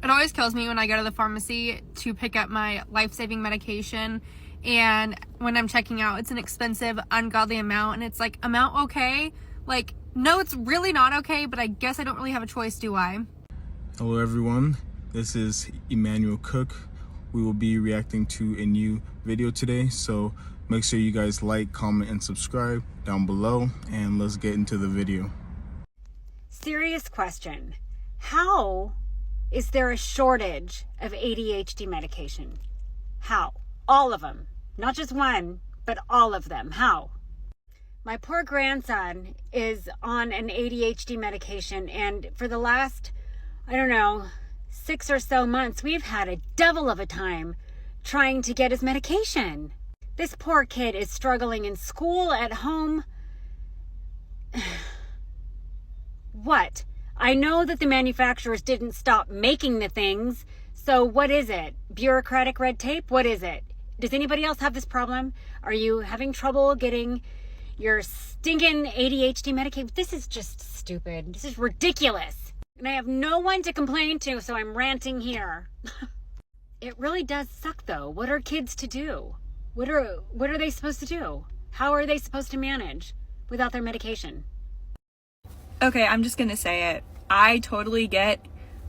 It always kills me when I go to the pharmacy to pick up my life-saving medication, and when I'm checking out, it's an expensive, ungodly amount, and it's like, amount okay? Like, no, it's really not okay, but I guess I don't really have a choice, do I? Hello everyone, this is Emmanuel Cook. We will be reacting to a new video today, so make sure you guys like, comment, and subscribe down below, and let's get into the video. Serious question. How is there a shortage of ADHD medication? How? All of them. Not just one, but all of them. How? My poor grandson is on an ADHD medication, and for the last, 6 or so months, we've had a devil of a time trying to get his medication. This poor kid is struggling in school, at home. What? I know that the manufacturers didn't stop making the things, so what is it? Bureaucratic red tape? What is it? Does anybody else have this problem? Are you having trouble getting your stinking ADHD medication? This is just stupid. This is ridiculous. And I have no one to complain to, so I'm ranting here. It really does suck, though. What are kids to do? What are they supposed to do? How are they supposed to manage without their medication? Okay, I'm just gonna say it. I totally get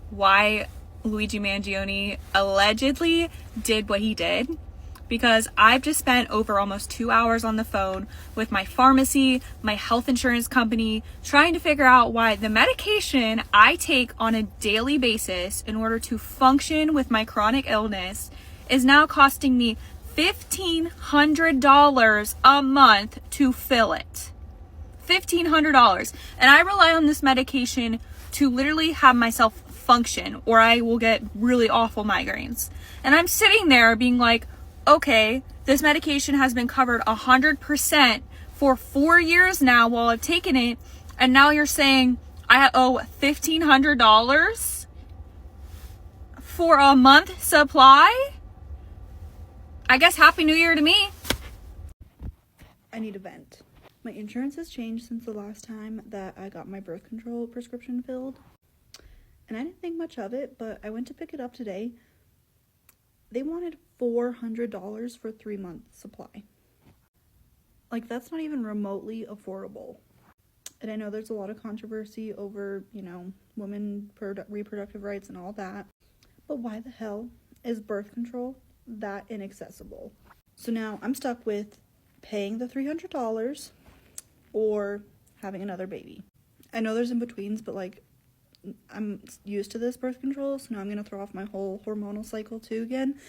why Luigi Mangione allegedly did what he did, because I've just spent over almost 2 hours on the phone with my pharmacy, my health insurance company, trying to figure out why the medication I take on a daily basis in order to function with my chronic illness is now costing me $1,500 a month to fill it. $1,500. And I rely on this medication to literally have myself function, or I will get really awful migraines. And I'm sitting there being like, okay, this medication has been covered 100% for 4 years now while I've taken it, and now you're saying I owe $1,500 for a month supply? I guess Happy New Year to me. I need a vent. My insurance has changed since the last time that I got my birth control prescription filled. And I didn't think much of it, but I went to pick it up today. They wanted $400 for 3 months supply. Like, that's not even remotely affordable. And I know there's a lot of controversy over, women reproductive rights and all that. But why the hell is birth control that inaccessible? So now I'm stuck with paying the $300 or having another baby. I know there's in-betweens, but I'm used to this birth control, so now I'm going to throw off my whole hormonal cycle too again,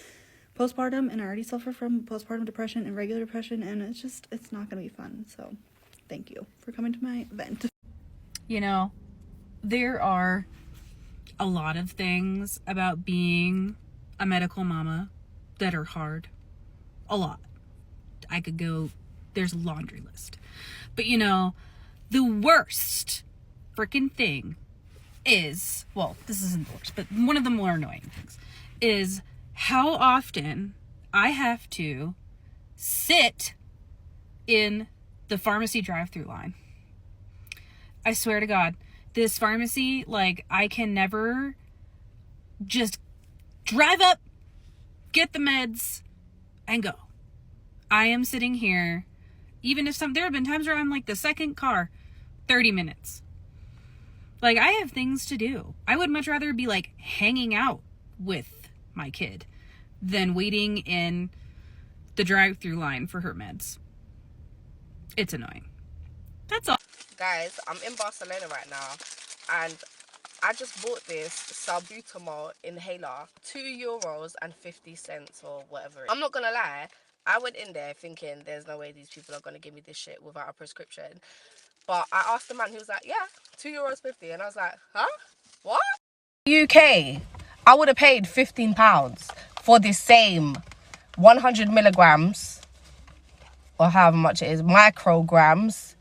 postpartum, and I already suffer from postpartum depression and regular depression, and it's not going to be fun. So thank you for coming to my event. There are a lot of things about being a medical mama that are hard. A lot. I could go, there's a laundry list. But the worst freaking thing is, well, this isn't the worst, but one of the more annoying things is how often I have to sit in the pharmacy drive-thru line. I swear to God, this pharmacy, I can never just drive up, get the meds, and go. I am sitting here, even if there have been times where I'm the second car, 30 minutes. I have things to do. I would much rather be hanging out with my kid than waiting in the drive-thru line for her meds. It's annoying. That's all. Guys, I'm in Barcelona right now, and I just bought this salbutamol inhaler, €2.50 or whatever. I'm not gonna lie, I went in there thinking there's no way these people are gonna give me this shit without a prescription. But I asked the man, he was like, yeah, €2.50. And I was like, huh? What? UK, I would have paid £15 for the same 100 milligrams, or however much it is, micrograms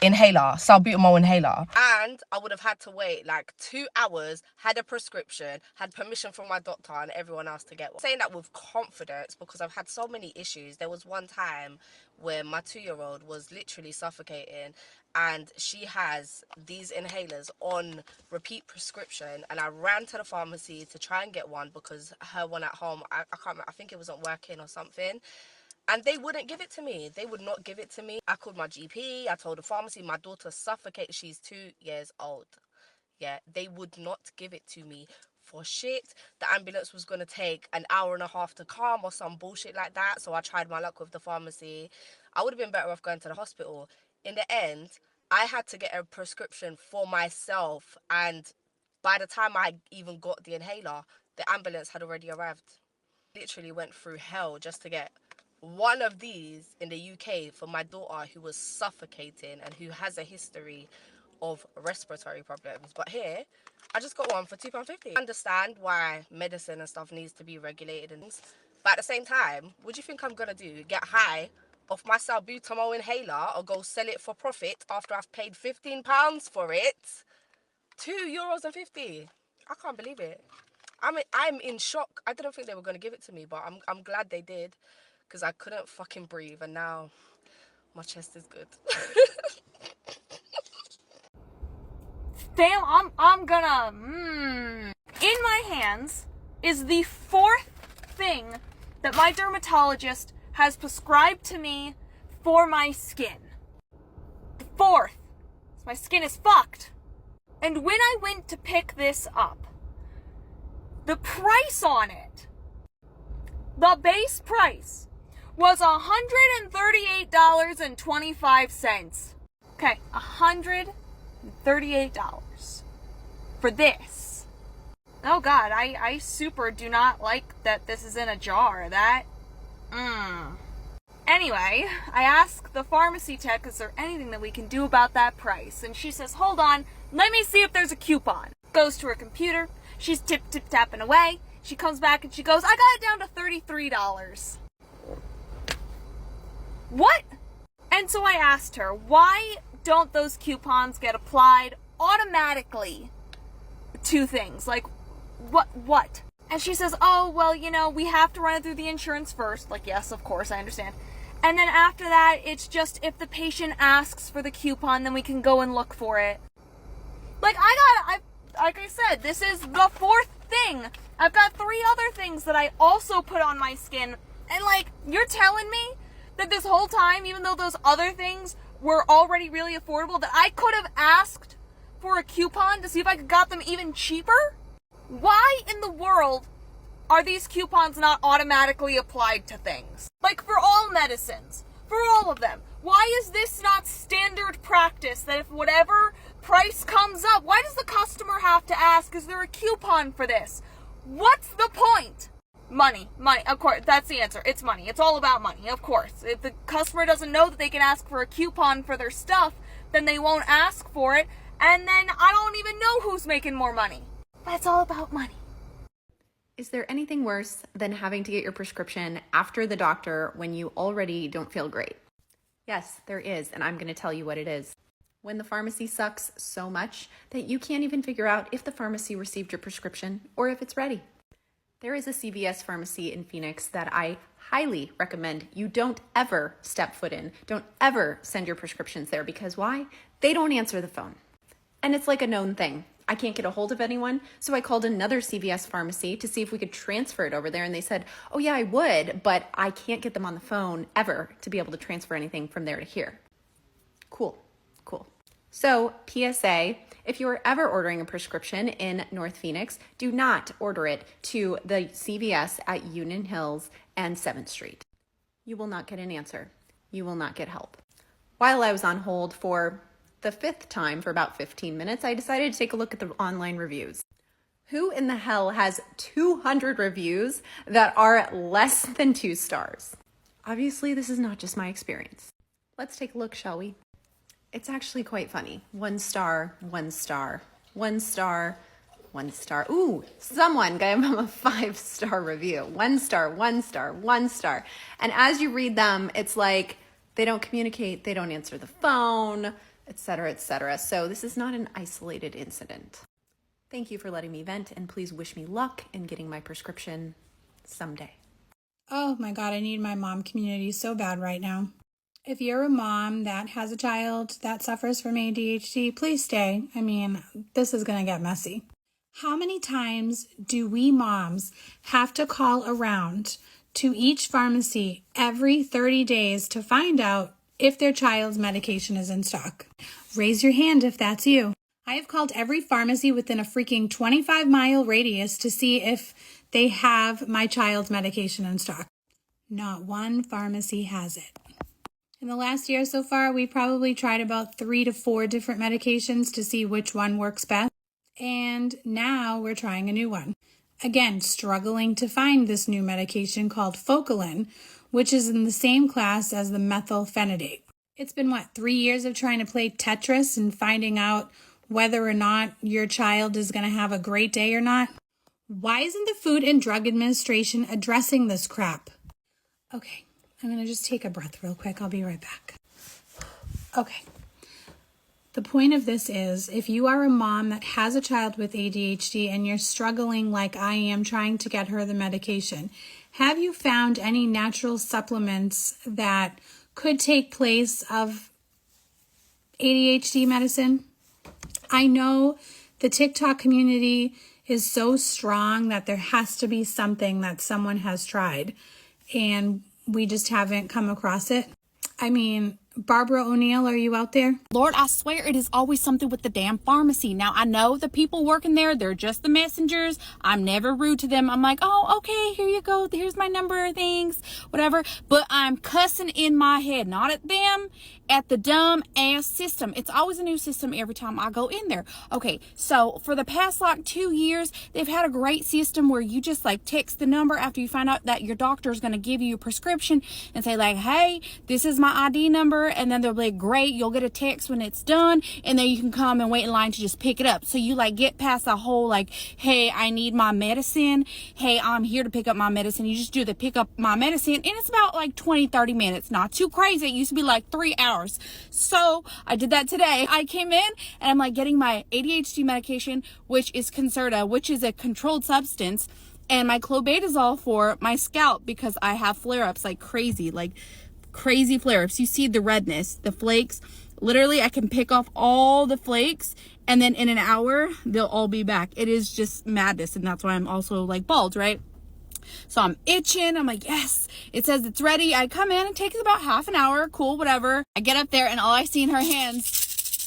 inhaler, salbutamol inhaler. And I would have had to wait like 2 hours, had a prescription, had permission from my doctor and everyone else to get one. I'm saying that with confidence because I've had so many issues. There was one time where my 2-year-old was literally suffocating and she has these inhalers on repeat prescription, and I ran to the pharmacy to try and get one because her one at home, I can't remember, I think it wasn't working or something. And they wouldn't give it to me. They would not give it to me. I called my GP. I told the pharmacy my daughter suffocates. She's 2 years old. Yeah, they would not give it to me for shit. The ambulance was going to take an hour and a half to come or some bullshit like that. So I tried my luck with the pharmacy. I would have been better off going to the hospital. In the end, I had to get a prescription for myself. And by the time I even got the inhaler, the ambulance had already arrived. Literally went through hell just to get one of these in the UK for my daughter who was suffocating and who has a history of respiratory problems. But here, I just got one for £2.50. I understand why medicine and stuff needs to be regulated and things, but at the same time, what do you think I'm gonna do? Get high off my salbutamol inhaler or go sell it for profit after I've paid £15 for it? €2.50. I can't believe it. I'm in shock. I didn't think they were gonna give it to me, but I'm glad they did. Because I couldn't fucking breathe, and now my chest is good. I'm gonna. In my hands is the 4th thing that my dermatologist has prescribed to me for my skin. The 4th. My skin is fucked. And when I went to pick this up, the price on it, the base price, was $138.25. Okay, $138 for this. Oh God, I super do not like that this is in a jar. Anyway, I asked the pharmacy tech, is there anything that we can do about that price? And she says, hold on, let me see if there's a coupon. Goes to her computer, she's tip-tapping away. She comes back and she goes, I got it down to $33. What? And so I asked her, why don't those coupons get applied automatically to things? Like, what? And she says, oh, well, we have to run it through the insurance first. Like, yes, of course, I understand. And then after that, it's just if the patient asks for the coupon, then we can go and look for it. Like, like I said, this is the 4th thing. I've got 3 other things that I also put on my skin. And, like, you're telling me that this whole time, even though those other things were already really affordable, that I could have asked for a coupon to see if I could got them even cheaper? Why in the world are these coupons not automatically applied to things? Like for all medicines, for all of them. Why is this not standard practice that if whatever price comes up, why does the customer have to ask, is there a coupon for this? What's the point? Money, of course, that's the answer. It's money. It's all about money, of course. If the customer doesn't know that they can ask for a coupon for their stuff, then they won't ask for it, and then I don't even know who's making more money. But it's all about money. Is there anything worse than having to get your prescription after the doctor when you already don't feel great? Yes, there is, and I'm going to tell you what it is. When the pharmacy sucks so much that you can't even figure out if the pharmacy received your prescription or if it's ready. There is a CVS pharmacy in Phoenix that I highly recommend you don't ever step foot in. Don't ever send your prescriptions there because why? They don't answer the phone. And it's like a known thing. I can't get a hold of anyone, so I called another CVS pharmacy to see if we could transfer it over there, and they said, oh yeah, I would, but I can't get them on the phone ever to be able to transfer anything from there to here. Cool. So, PSA, if you are ever ordering a prescription in North Phoenix, do not order it to the CVS at Union Hills and 7th Street. You will not get an answer. You will not get help. While I was on hold for the 5th time for about 15 minutes, I decided to take a look at the online reviews. Who in the hell has 200 reviews that are less than 2 stars? Obviously, this is not just my experience. Let's take a look, shall we? It's actually quite funny. 1 star, 1 star, 1 star, 1 star. Ooh, someone gave them a 5-star review. 1 star, 1 star, 1 star. And as you read them, it's like they don't communicate, they don't answer the phone, etc., etc. So this is not an isolated incident. Thank you for letting me vent, and please wish me luck in getting my prescription someday. Oh my God, I need my mom community so bad right now. If you're a mom that has a child that suffers from ADHD, please stay. I mean, this is going to get messy. How many times do we moms have to call around to each pharmacy every 30 days to find out if their child's medication is in stock? Raise your hand if that's you. I have called every pharmacy within a freaking 25-mile radius to see if they have my child's medication in stock. Not one pharmacy has it. In the last year so far, we probably tried about 3 to 4 different medications to see which one works best. And now we're trying a new one. Again, struggling to find this new medication called Focalin, which is in the same class as the methylphenidate. It's been, 3 years of trying to play Tetris and finding out whether or not your child is going to have a great day or not. Why isn't the Food and Drug Administration addressing this crap? Okay, I'm going to just take a breath real quick. I'll be right back. Okay. The point of this is, if you are a mom that has a child with ADHD and you're struggling like I am trying to get her the medication, have you found any natural supplements that could take place of ADHD medicine? I know the TikTok community is so strong that there has to be something that someone has tried, and we just haven't come across it. I mean, Barbara O'Neill, are you out there? Lord, I swear it is always something with the damn pharmacy. Now, I know the people working there, they're just the messengers. I'm never rude to them. I'm like, oh, okay, here you go. Here's my number, things, whatever. But I'm cussing in my head, not at them, at the dumb ass system. It's always a new system every time I go in there. Okay, so for the past 2 years, they've had a great system where you just text the number after you find out that your doctor is going to give you a prescription and say hey, this is my ID number. And then they'll be like, great, you'll get a text when it's done, and then you can come and wait in line to just pick it up. So you get past the whole hey, I need my medicine, hey, I'm here to pick up my medicine. You just do the pick up my medicine, and it's about 20-30 minutes. Not too crazy. It used to be 3 hours. So I did that today. I came in and I'm getting my ADHD medication, which is Concerta, which is a controlled substance, and my clobetasol for my scalp because I have flare-ups crazy flare-ups. You see the redness, the flakes. Literally, I can pick off all the flakes, and then in an hour, they'll all be back. It is just madness, and that's why I'm also bald, right? So I'm itching. I'm yes, it says it's ready. I come in, it takes about half an hour. Cool, whatever. I get up there, and all I see in her hands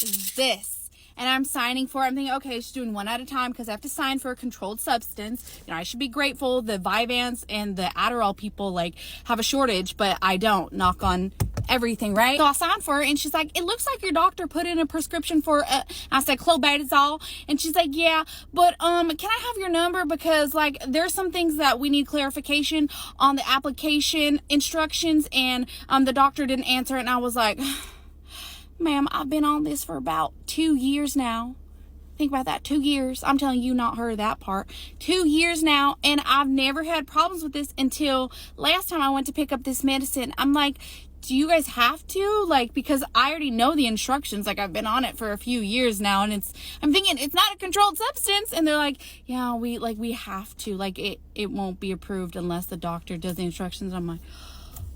is this. And I'm signing for it. I'm thinking, okay, she's doing one at a time because I have to sign for a controlled substance. I should be grateful. The Vyvanse and the Adderall people have a shortage, but I don't. Knock on everything, right? So I signed for her, and she's like, it looks like your doctor put in a prescription for I said clobetasol, and she's like, yeah, but can I have your number because there's some things that we need clarification on the application instructions, and the doctor didn't answer it. And I was like, ma'am, I've been on this for about 2 years now. Think about that, 2 years. I'm telling you, not her, that part. 2 years now, and I've never had problems with this until last time I went to pick up this medicine. I'm like, do you guys have to? Because I already know the instructions. I've been on it for a few years now, and I'm thinking it's not a controlled substance. And they're like, yeah, we have to. It won't be approved unless the doctor does the instructions. I'm like,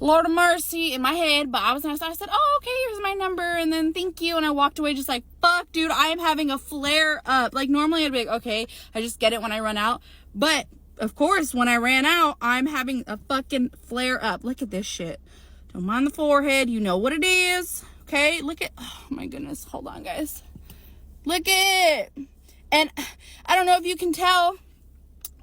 Lord of mercy, in my head. But I was nice. I said, oh, okay, here's my number, and then thank you. And I walked away just fuck, dude, I am having a flare up. Normally I'd be okay, I just get it when I run out. But of course, when I ran out, I'm having a fucking flare up. Look at this shit. Don't mind the forehead. You know what it is. Okay, look at, oh my goodness. Hold on, guys. Look at it. And I don't know if you can tell.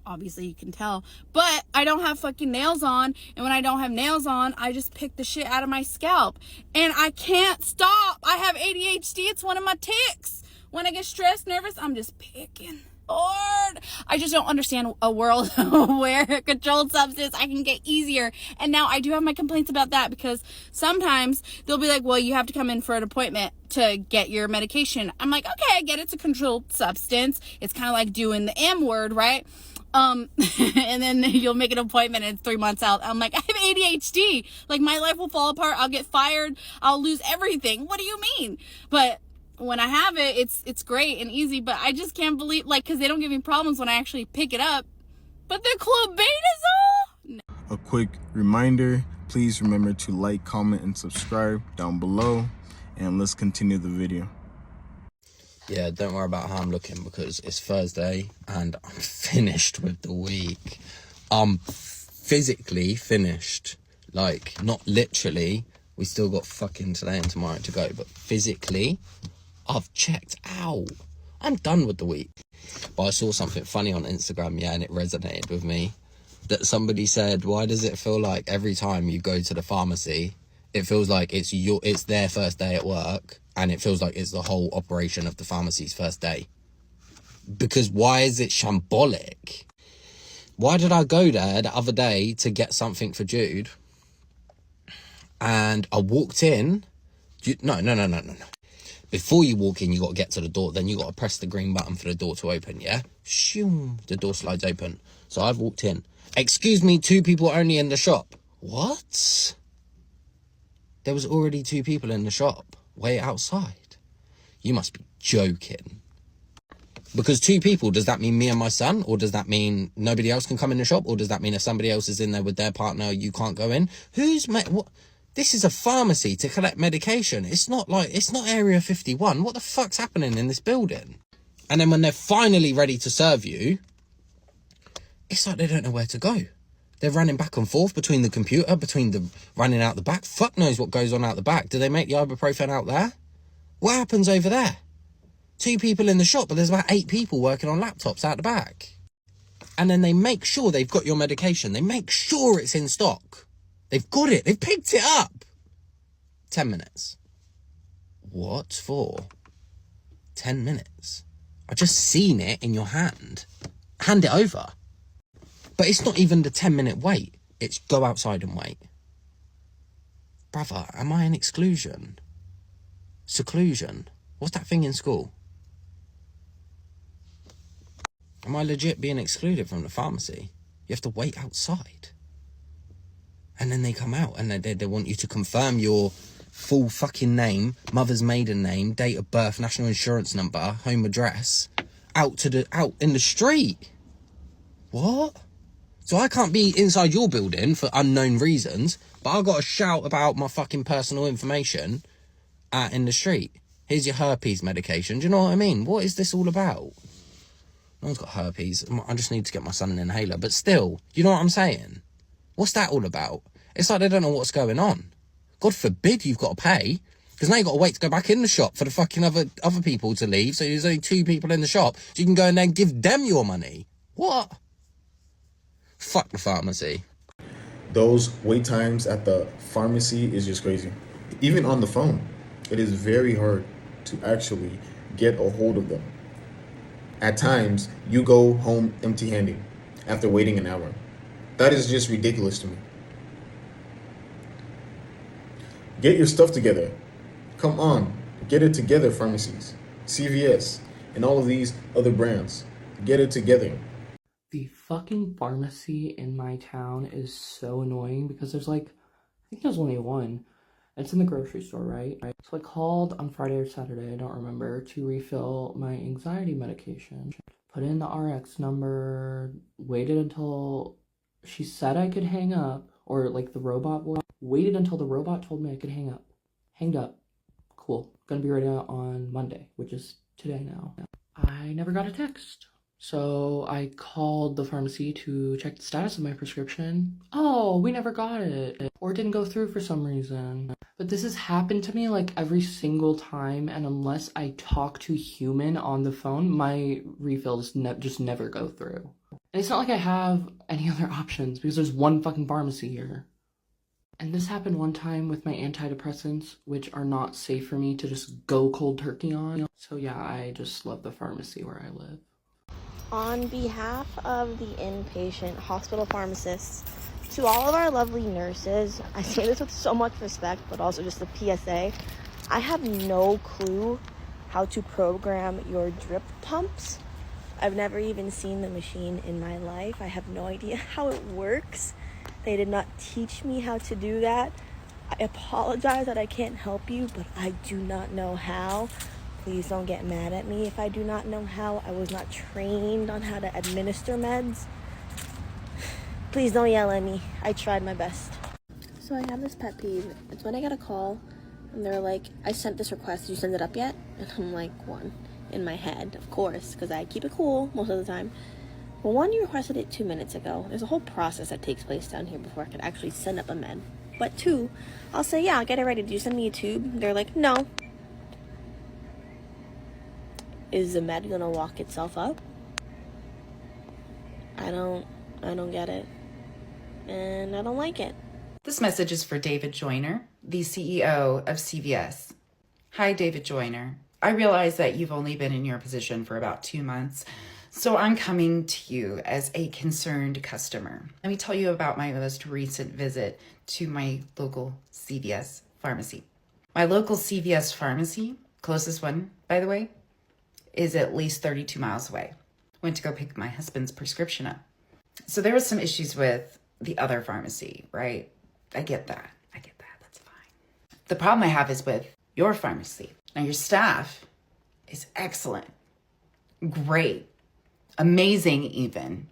Obviously you can tell, but I don't have fucking nails on, and when I don't have nails on, I just pick the shit out of my scalp, and I can't stop. I have ADHD. It's one of my tics. When I get stressed, nervous, I'm just picking. Lord, I just don't understand a world where a controlled substance I can get easier. And now I do have my complaints about that, because sometimes they'll be like, well, you have to come in for an appointment to get your medication. I'm like, okay, I get it's a controlled substance. It's kind of like doing the M word, right? And then you'll make an appointment and it's 3 months out. I'm like, I have ADHD. My life will fall apart. I'll get fired. I'll lose everything. What do you mean? But when I have it, it's great and easy, but I just can't believe, like, because they don't give me problems when I actually pick it up. But the clobetasol? A quick reminder, please remember to like, comment, and subscribe down below, and let's continue the video. Yeah, don't worry about how I'm looking because it's Thursday and I'm finished with the week. I'm physically finished. Like, not literally. We still got fucking today and tomorrow to go. But physically, I've checked out. I'm done with the week. But I saw something funny on Instagram, yeah, and it resonated with me. That somebody said, why does it feel like every time you go to the pharmacy, it feels like it's their first day at work, and it feels like it's the whole operation of the pharmacy's first day? Because why is it shambolic? Why did I go there the other day to get something for Jude? And I walked in. No. Before you walk in, you got to get to the door. Then you got to press the green button for the door to open, yeah? Shoo, the door slides open. So I've walked in. Excuse me, 2 people only in the shop. What? There was already 2 people in the shop. Way outside. You must be joking. Because 2 people, does that mean me and my son? Or does that mean nobody else can come in the shop? Or does that mean if somebody else is in there with their partner, you can't go in? What? This is a pharmacy to collect medication. It's not Area 51. What the fuck's happening in this building? And then when they're finally ready to serve you, it's like they don't know where to go. They're running back and forth between the computer, running out the back. Fuck knows what goes on out the back. Do they make the ibuprofen out there? What happens over there? 2 people in the shop, but there's about 8 people working on laptops out the back. And then they make sure they've got your medication. They make sure it's in stock. They've got it. They've picked it up. 10 minutes. What for? 10 minutes. I just seen it in your hand. Hand it over. But it's not even the 10-minute wait. It's go outside and wait. Brother, am I in exclusion? Seclusion? What's that thing in school? Am I legit being excluded from the pharmacy? You have to wait outside. And then they come out and they want you to confirm your full fucking name, mother's maiden name, date of birth, national insurance number, home address, out in the street. What? So I can't be inside your building for unknown reasons, but I've got to shout about my fucking personal information out in the street. Here's your herpes medication. Do you know what I mean? What is this all about? No one's got herpes. I just need to get my son an inhaler. But still, you know what I'm saying? What's that all about? It's like they don't know what's going on. God forbid you've got to pay, because now you've got to wait to go back in the shop for the fucking other people to leave, so there's only 2 people in the shop, so you can go in there and give them your money. What? Fuck the pharmacy. Those wait times at the pharmacy is just crazy. Even on the phone, it is very hard to actually get a hold of them. At times, you go home empty-handed after waiting an hour. That is just ridiculous to me. Get your stuff together. Come on, get it together, Pharmacies, CVS, and all of these other brands. Get it together. The fucking pharmacy in my town is so annoying because I think there's only one. It's in the grocery store, right? So I called on Friday or Saturday, I don't remember, to refill my anxiety medication. Put in the RX number, waited until she said I could hang up, or like the robot voice. Waited until the robot told me I could hang up. Hanged up. Cool. Gonna be ready on Monday, which is today now. I never got a text. So I called the pharmacy to check the status of my prescription. Oh, we never got it. Or it didn't go through for some reason. But this has happened to me like every single time, and unless I talk to human on the phone, my refills just never go through. And it's not like I have any other options because there's one fucking pharmacy here. And this happened one time with my antidepressants, which are not safe for me to just go cold turkey on. So yeah, I just love the pharmacy where I live. On behalf of the inpatient hospital pharmacists, to all of our lovely nurses, I say this with so much respect, but also just a PSA. I have no clue how to program your drip pumps. I've never even seen the machine in my life. I have no idea how it works. They did not teach me how to do that. I apologize that I can't help you, but I do not know how. Please don't get mad at me if I do not know how. I was not trained on how to administer meds. Please don't yell at me. I tried my best. So I have this pet peeve. It's when I get a call and they're like, I sent this request. Did you send it up yet? And I'm like, one, in my head, of course, because I keep it cool most of the time. Well, one, you requested it 2 minutes ago. There's a whole process that takes place down here before I could actually send up a med. But two, I'll say, yeah, I'll get it ready. Did you send me a tube? They're like, no. Is the med gonna walk itself up? I don't get it. And I don't like it. This message is for David Joyner, the CEO of CVS. Hi, David Joyner. I realize that you've only been in your position for about 2 months, so I'm coming to you as a concerned customer. Let me tell you about my most recent visit to my local CVS pharmacy. My local CVS pharmacy, closest one, by the way, is at least 32 miles away. Went to go pick my husband's prescription up. So there was some issues with the other pharmacy, right? I get that. That's fine. The problem I have is with your pharmacy. Now, your staff is excellent, great, amazing even,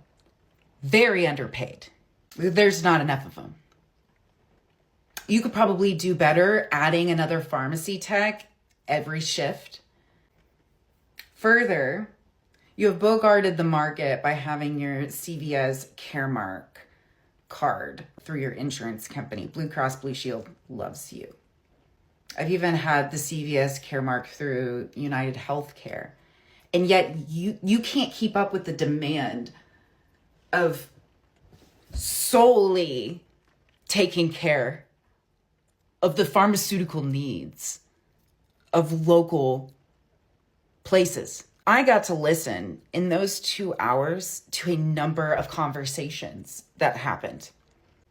very underpaid. There's not enough of them. You could probably do better adding another pharmacy tech every shift. Further, you have bogarted the market by having your CVS Caremark card through your insurance company. Blue Cross Blue Shield loves you. I've even had the CVS Caremark through United Healthcare. And yet you can't keep up with the demand of solely taking care of the pharmaceutical needs of local places. I got to listen in those 2 hours to a number of conversations that happened.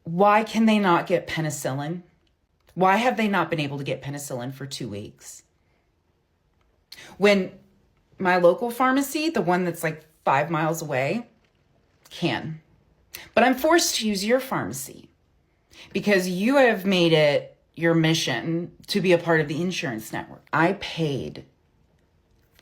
Why can they not get penicillin? Why have they not been able to get penicillin for 2 weeks? When my local pharmacy, the one that's like 5 miles away, can. But I'm forced to use your pharmacy because you have made it your mission to be a part of the insurance network. I paid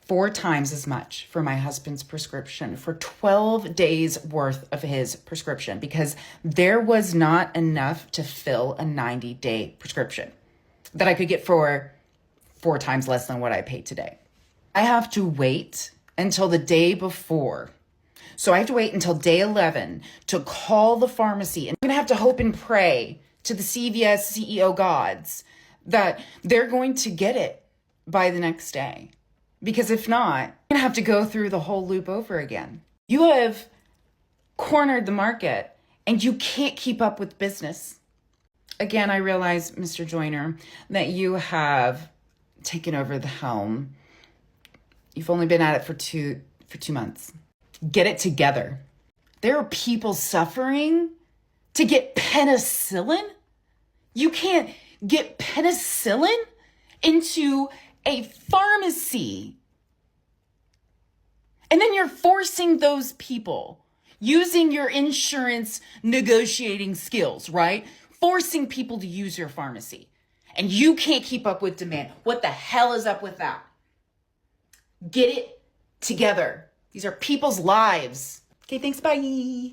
4 times as much for my husband's prescription for 12 days worth of his prescription because there was not enough to fill a 90-day prescription that I could get for 4 times less than what I paid today. I have to wait until the day before. So I have to wait until day 11 to call the pharmacy. And I'm going to have to hope and pray to the CVS CEO gods that they're going to get it by the next day. Because if not, I'm going to have to go through the whole loop over again. You have cornered the market and you can't keep up with business. Again, I realize, Mr. Joyner, that you have taken over the helm. You've only been at it for two months. Get it together. There are people suffering to get penicillin. You can't get penicillin into a pharmacy. And then you're forcing those people using your insurance negotiating skills, right? Forcing people to use your pharmacy. And you can't keep up with demand. What the hell is up with that? Get it together. These are people's lives. Okay, thanks, bye.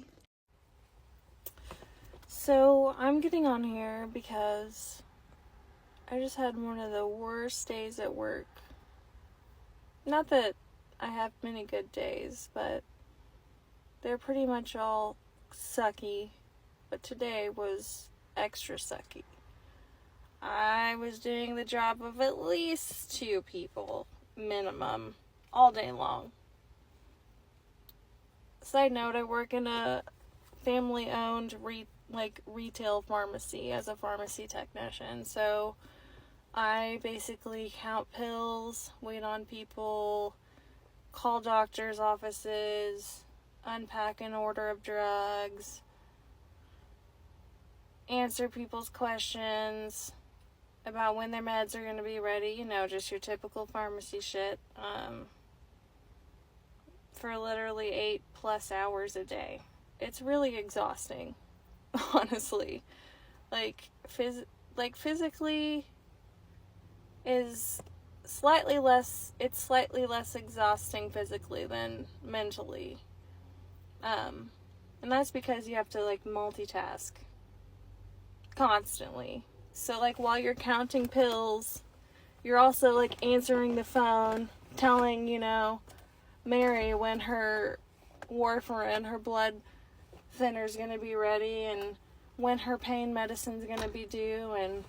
So I'm getting on here because I just had one of the worst days at work. Not that I have many good days, but they're pretty much all sucky. But today was extra sucky. I was doing the job of at least 2 people, minimum, all day long. Side note, I work in a family-owned retail pharmacy as a pharmacy technician, so I basically count pills, wait on people, call doctors' offices, unpack an order of drugs, answer people's questions about when their meds are going to be ready, you know, just your typical pharmacy shit, for literally 8+ hours a day. It's really exhausting, honestly. Physically is slightly less exhausting physically than mentally. And that's because you have to like multitask constantly. So like while you're counting pills, you're also like answering the phone, telling, you know, Mary when her warfarin, her blood thinner is going to be ready, and when her pain medicine's going to be due, and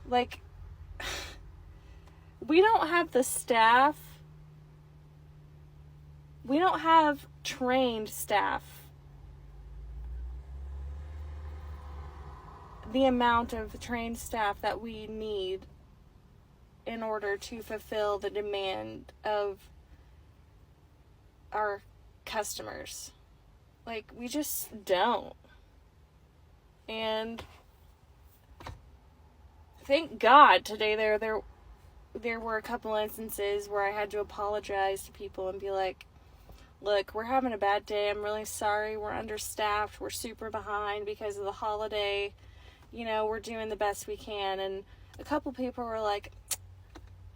like we don't have the staff. We don't have trained staff. The amount of trained staff that we need in order to fulfill the demand of our customers. Like, we just don't. And thank God today there were a couple instances where I had to apologize to people and be like, look, we're having a bad day. I'm really sorry. We're understaffed. We're super behind because of the holiday. You know, we're doing the best we can. And a couple people were like,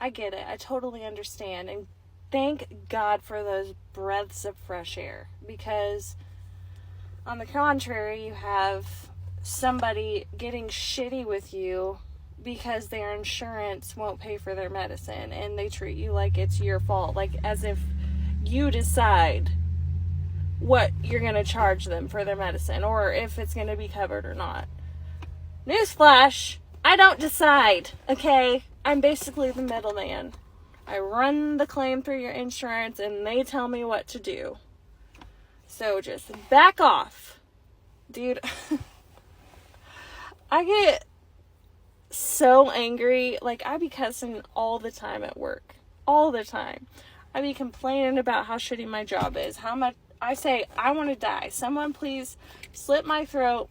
I get it. I totally understand. And thank God for those breaths of fresh air. Because on the contrary, you have somebody getting shitty with you because their insurance won't pay for their medicine. And they treat you like it's your fault. Like as if you decide what you're going to charge them for their medicine. Or if it's going to be covered or not. Newsflash, I don't decide, okay? I'm basically the middleman. I run the claim through your insurance and they tell me what to do. So just back off. Dude, I get so angry. Like, I be cussing all the time at work. All the time. I be complaining about how shitty my job is. How much I say, I want to die. Someone please slit my throat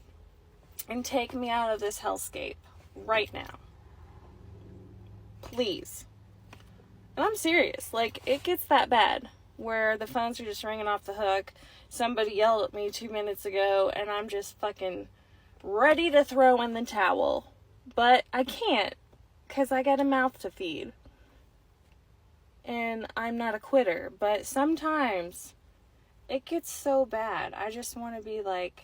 and take me out of this hellscape right now. Please. And I'm serious. Like, it gets that bad where the phones are just ringing off the hook. Somebody yelled at me 2 minutes ago and I'm just fucking ready to throw in the towel. But I can't because I got a mouth to feed. And I'm not a quitter. But sometimes it gets so bad. I just want to be like,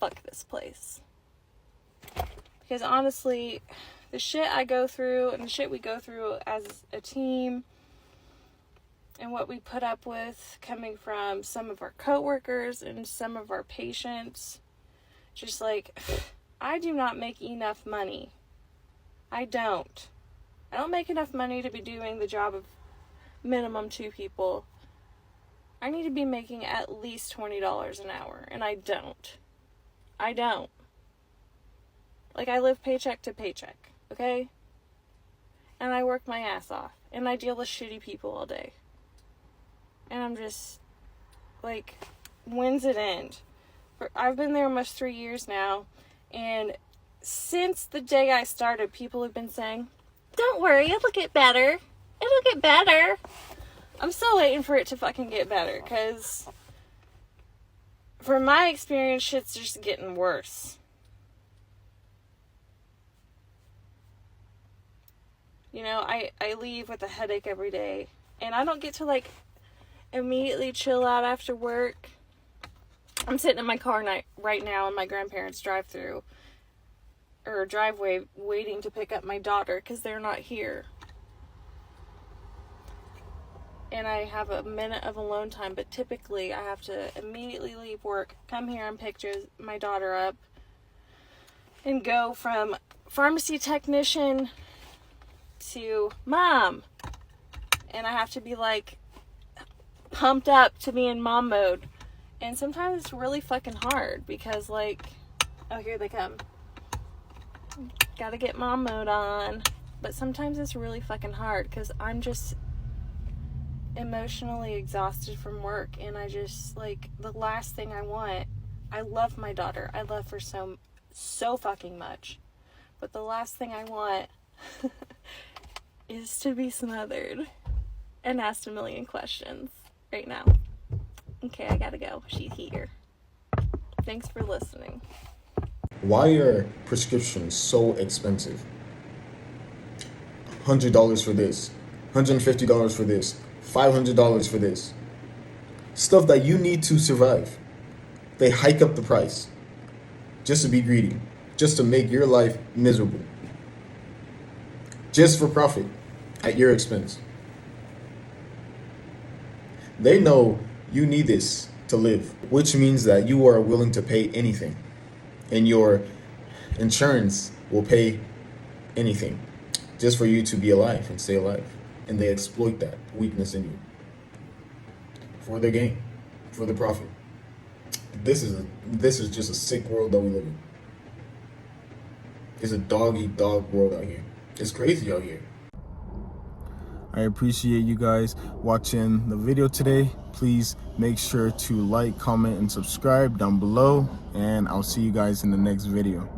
fuck this place. Because honestly, the shit I go through and the shit we go through as a team and what we put up with coming from some of our coworkers and some of our patients, just like, I do not make enough money. I don't make enough money to be doing the job of minimum 2 people. I need to be making at least $20 an hour, and I don't. Like, I live paycheck to paycheck, okay? And I work my ass off. And I deal with shitty people all day. And I'm just, like, when's it end? I've been there almost 3 years now. And since the day I started, people have been saying, don't worry, it'll get better. It'll get better. I'm still waiting for it to fucking get better. Because from my experience, shit's just getting worse. You know, I leave with a headache every day. And I don't get to, like, immediately chill out after work. I'm sitting in my car right now in my grandparents' drive-thru. Or driveway, waiting to pick up my daughter because they're not here. And I have a minute of alone time. But typically, I have to immediately leave work, come here and pick my daughter up. And go from pharmacy technician to mom, and I have to be like pumped up to be in mom mode, and sometimes it's really fucking hard because, like, oh, here they come, gotta get mom mode on. But sometimes it's really fucking hard because I'm just emotionally exhausted from work, and I just, like, the last thing I want, I love my daughter, I love her so fucking much, but the last thing I want is to be smothered and asked a million questions right now. Okay, I gotta go. She's here. Thanks for listening. Why are prescriptions so expensive? $100 for this, $150 for this, $500 for this. Stuff that you need to survive. They hike up the price just to be greedy, just to make your life miserable, just for profit at your expense. They know you need this to live, which means that you are willing to pay anything, and your insurance will pay anything just for you to be alive and stay alive. And they exploit that weakness in you for their gain, for the profit. This is just a sick world that we live in. It's a dog-eat-dog world out here. It's crazy out here. I appreciate you guys watching the video today. Please make sure to like, comment, and subscribe down below, and I'll see you guys in the next video.